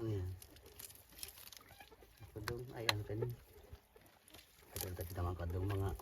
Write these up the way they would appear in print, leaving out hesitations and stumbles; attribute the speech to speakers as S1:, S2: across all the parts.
S1: Ano yan? Kadong, ay ano ka nun? Kadong tadi naman kadong mga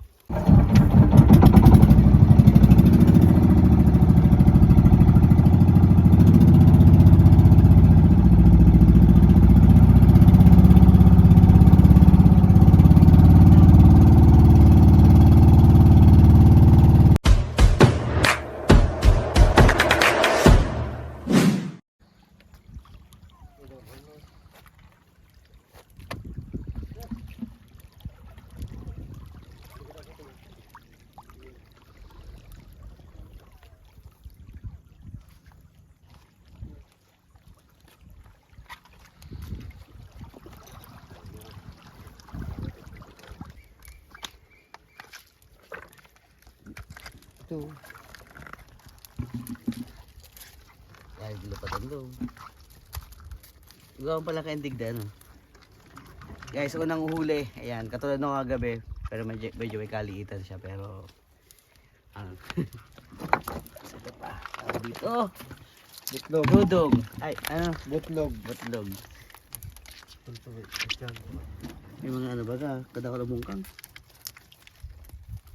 S1: ito. Ay, lupatan doon. Gawang pala kaindig na ano. Guys, unang uhuli. Ayan, katulad nung kagabi. Pero medyo may kaliitan siya. Pero, ano. Ito pa. Dito.
S2: Butlog.
S1: Dudong. Ay, ano?
S2: Butlog.
S1: Butlog. May mga ano ba ka? Kadakalamungkang.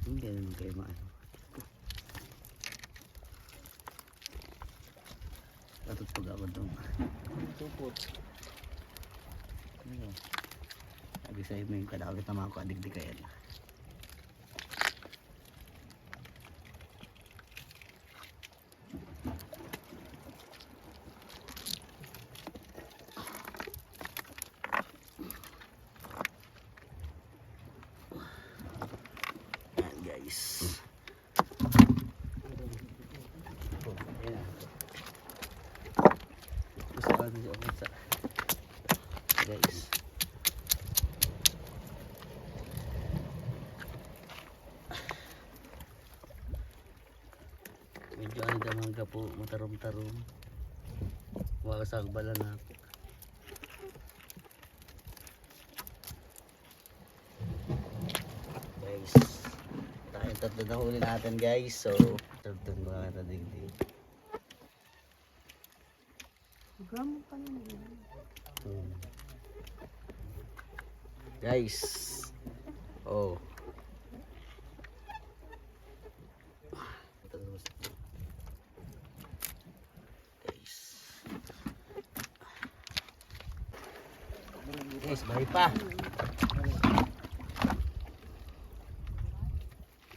S1: Hindi naman kayo maano. Katutpag ako doon.
S2: Tupot.
S1: Ano? Sabi sa'yo mo yung kadakagit na mga kadigdi kayo. Ayan guys. Ayan. Gusto ka na siya sa guys. Medyo ano damang ka po, matarom-tarom. Wakasag bala na. Guys, tayong tatlo na huli natin guys. So, tatlo mga katadigdig.
S3: Gram pa naman.
S1: Guys. Oh. Guys. Guys, balik pa.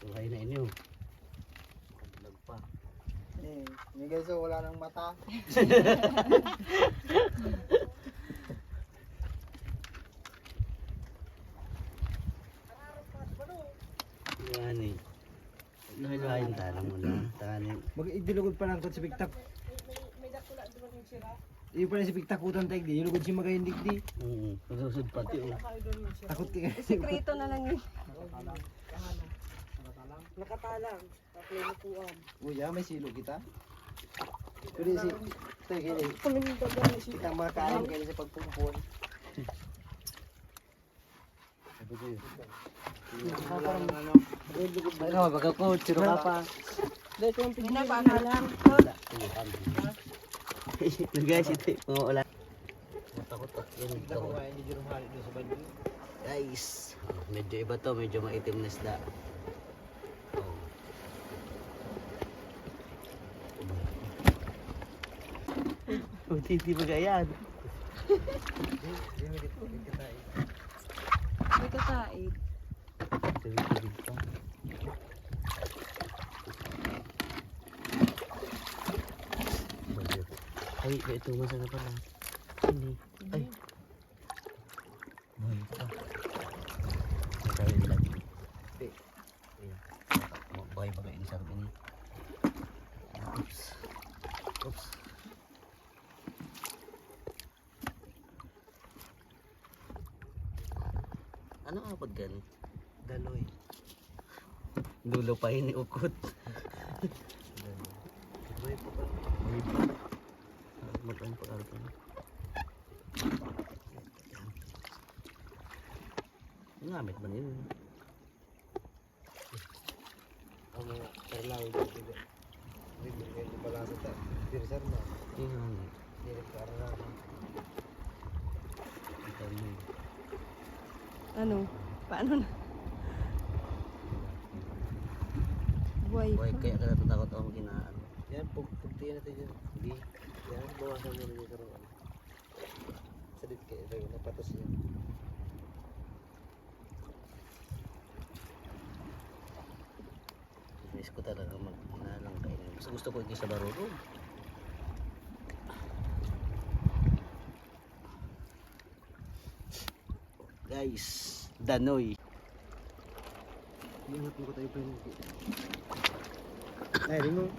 S1: Tuhay na inyo. Vlog pa.
S2: Ni guys, so wala nang mata.
S1: Yan eh. Nahilahin talang mo na. Tanin.
S2: Mag-idilugod pa lang ko sa bigtak. Iyo pala si bigtakutan tayo di. Ilugod si magayon digdi.
S1: Masusod pati oh.
S2: Takot ka.
S3: Sikreto na lang yun.
S4: Nakatalang. Pakinukuan.
S2: Uya, may silo kita. Pwede si... Ito yung kini.
S4: Pamindagan na siya.
S2: Kitang makain kayo sa pagpumpun. Sabi ko yun. Wala nang ano.
S1: Ay ka mapagkakot. Sino ka pa?
S4: Dahil ko ang
S3: Pinapakalang.
S1: Wala. Guys, ito mga ulan. Matakot ako. Yan,
S2: Kita ko nga, hindi dyan rumahali doon sa banyo.
S1: guys, medyo iba to, medyo maitim na isda. Oh. Hindi ba ganyan?
S3: May kakain.
S1: Tubig pa. Ay, ito masana pala. Hindi. Ay. Buhay pa. Nakain lang. Buhay pa kayo sarap ini. Oops. Oops. Ano nga pag gano'n?
S2: Daloy.
S1: Dulo pa iniukot.
S2: Daloy po ba?
S1: Buhay pa. Mag-ano pa karo pa. Ngamit ba nila?
S2: Ano, karlaw dito. Hindi pala sa ta. Dirsar na.
S1: Tingnan.
S2: Direk karlaw.
S1: Danoy.
S3: Ano? Paano na? Buhay
S1: Boy,
S3: pa.
S1: kaya ka natatakot ako kinaano.
S2: Yan, pagtiyan natin yan.
S1: Hindi.
S2: Yan, bawasan mo rin yung karoon. Salit kayo, tayo, napatas yan.
S1: Miss ko talaga mag-inalang kainin. Basta gusto ko yung sa barurog. Guys, Danoy.
S2: Iangat mo ko tayo pa yung... Ay, rin mo.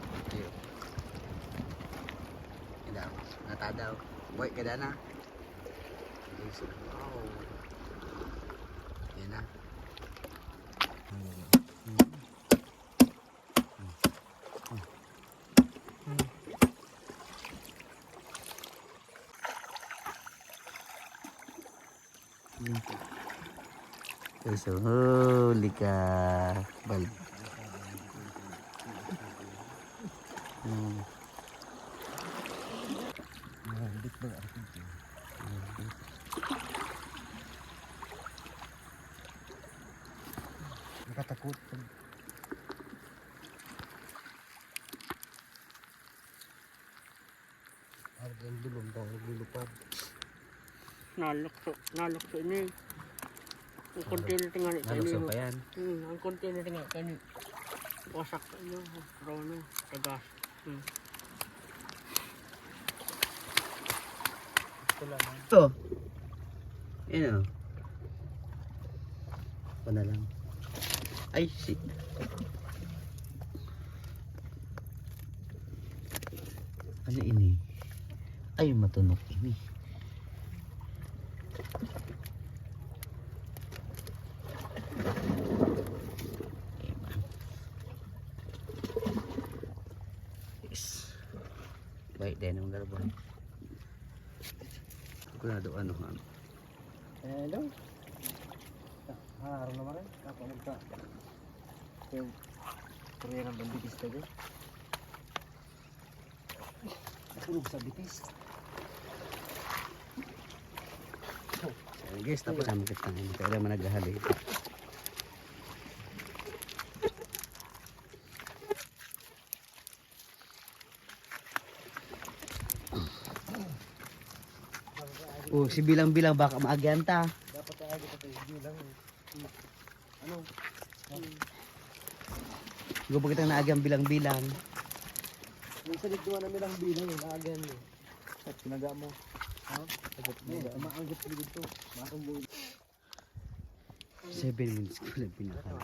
S1: Kada, natadaw. Boy, kada na. Guys, wow. Yan na. Guys, so huli ka. Balik.
S2: Mahandit ba ako dito? Nakatakot. Ang dulong daw, naglulupad.
S4: Nalukso ini. Ang container tingnan ito.
S1: Nalukso pa yan.
S4: Ang container tingnan ito. Wasak ano, krono, tagas. Ito lang.
S1: Ito. Yan o. Ako na lang. Ay, shit. Ano ini? Ay, matunok ini. Yes. Baik din ang galbon. Ako na doon ano ha.
S2: Hello. Araw naman rin. Ako magka. Yung kuriya ng banditis tayo. Tulog sa bitis.
S1: Ayan, guys, tapos namin kita ngayon. Kaya naman naghahali. Oh, si bilang-bilang baka maagyanta.
S2: Dapat tayo tayo bilang. Ano?
S1: Gusto kitang naagyang bilang-bilang.
S2: Yung sa ligduan na nilang bilang yung agan eh. At pinaga mo. Ha? Sagot mo. Maanggot ko dito. Maanggot mo.
S1: 7 minutes ko lang pinaka.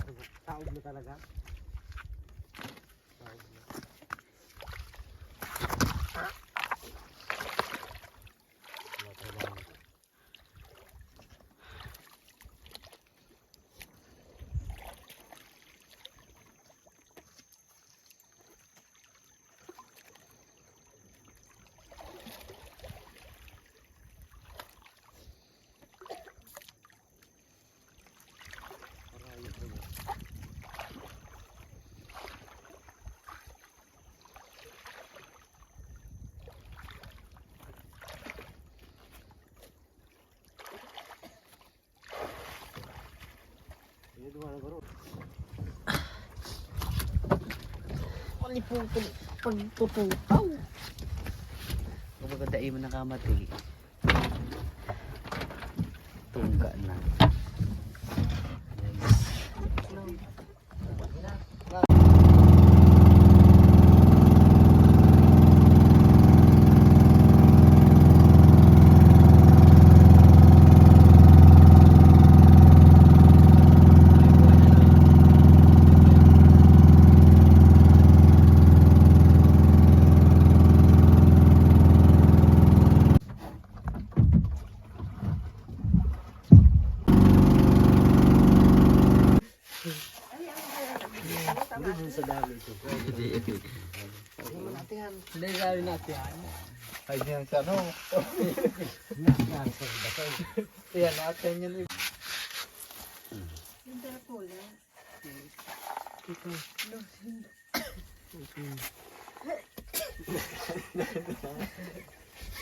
S2: Taob mo talaga.
S3: Pagpuputaw.
S1: Kapag kadai mo nakamati. Tungga na.
S2: Sa dami ito.
S4: Hindi gawin natin.
S2: Ay, yan sa ano? Yan, natin yan.
S3: Yung terapula.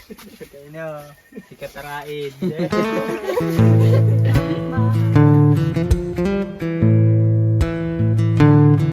S2: Kaya na, sikat araid.